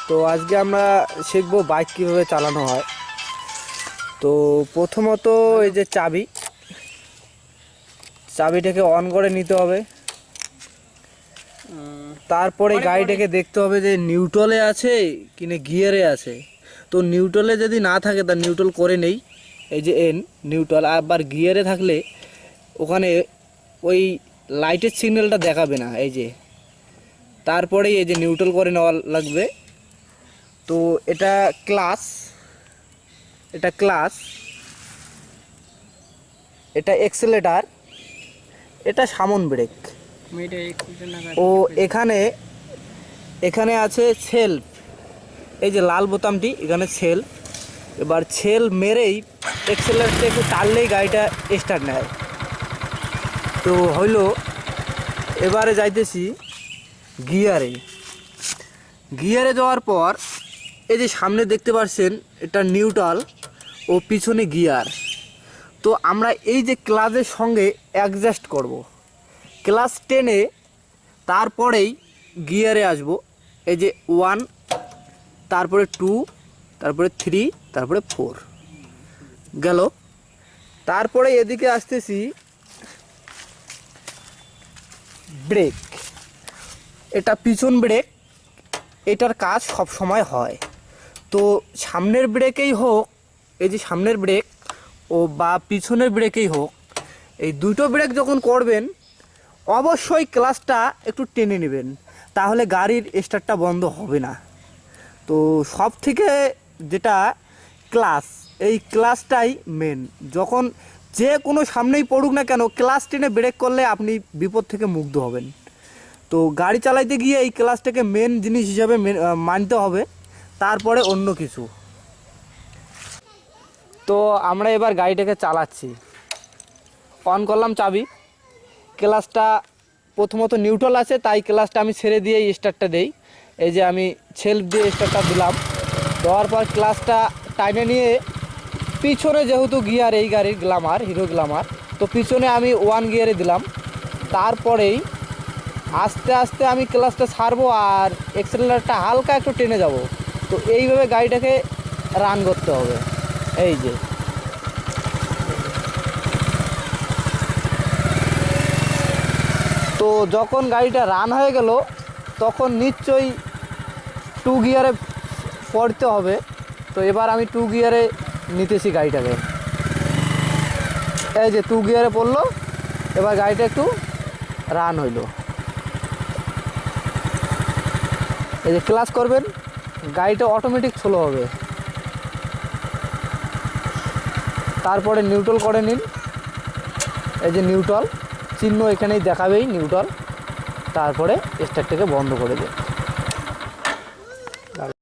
তো আজকে আমরা শিখবো বাইক কীভাবে চালানো হয়। তো প্রথমত এই যে চাবিটাকে অন করে নিতে হবে। তারপরে গাড়িটাকে দেখতে হবে যে নিউট্রালে আছে কিনা গিয়ারে আছে। তো নিউট্রালে যদি না থাকে তা নিউট্রাল করে নেই, এই যে এন নিউট্রাল। আবার গিয়ারে থাকলে ওখানে ওই লাইটের সিগন্যালটা দেখাবে না, এই যে। তারপরেই এই যে নিউট্রাল করে নেওয়া লাগবে। তো এটা ক্লাচ, এটা এক্সেলেটার, এটা সামন ব্রেক। ও এখানে আছে সেলফ, এই যে লাল বোতামটি এখানে সেলফ। এবার সেল মেরেই এক্সেলেটারটা একটু টানলেই গাড়িটা স্টার্ট নেয়। তো হইল, এবারে যাইতেছি গিয়ারে যাওয়ার পর এই যে সামনে দেখতে পাচ্ছেন এটা নিউট্রাল ও পিছনে গিয়ার। তো আমরা এই যে ক্লাচের সঙ্গে অ্যাডজাস্ট করব, ক্লাচ টেনে তারপরেই গিয়ারে আসব। এই যে 1, তারপরে 2, তারপরে 3, তারপরে 4 গেল। তারপরে এদিকে আসতেছি ব্রেক, এটা পিছন ব্রেক, এটার কাজ সব সময় হয়। তো সামনের ব্রেকেই হোক, এই যে সামনের ব্রেক ও বা পিছনের ব্রেকেই হোক, এই দুটো ব্রেক যখন করবেন অবশ্যই ক্লাচটা একটু টেনে নেবেন, তাহলে গাড়ির স্টার্টটা বন্ধ হবে না। তো সব থেকে যেটা ক্লাচ, এই ক্লাচটাই মেন। যখন যে কোনো সামনেই পড়ুক না কেন, ক্লাচ টেনে ব্রেক করলে আপনি বিপদ থেকে মুক্ত হবেন। তো গাড়ি চালাইতে গিয়ে এই ক্লাচটাকে মেন জিনিস হিসাবে মানতে হবে, তারপরে অন্য কিছু। তো আমরা এবার গাড়িটাকে চালাচ্ছি, অন করলাম চাবি। ক্লাচটা প্রথমত নিউট্রাল আছে, তাই ক্লাচটা আমি ছেড়ে দিয়ে স্টার্টটা দেই। এই যে আমি সেলফ দিয়ে স্টার্টটা দিলাম, দেওয়ার পর ক্লাচটা টাইনে নিয়ে পিছনে, যেহেতু গিয়ার এই গাড়ির গ্ল্যামার, হিরো গ্ল্যামার, তো পিছনে আমি 1 গিয়ারে দিলাম। তারপরেই আস্তে আস্তে আমি ক্লাচটা ছাড়বো আর এক্সেলেটারটা হালকা একটু টেনে যাব। তো এইভাবে গাড়িটাকে রান করতে হবে। এই যে তো যখন গাড়িটা রান হয়ে গেল তখন নিশ্চয়ই 2 গিয়ারে পড়তে হবে। তো এবার আমি 2 গিয়ারে নিতেছি গাড়িটাকে। এই যে 2 গিয়ারে পড়লো, এবার গাড়িটা একটু রান হইল। এই যে ক্লাচ করবেন, গাড়িটা অটোমেটিক স্লো হবে। তারপরে নিউট্রাল করে নিন, এই যে নিউট্রাল চিহ্ন এখানেই দেখাবেই নিউট্রাল। তারপরে স্টার্টটাকে বন্ধ করে দিন।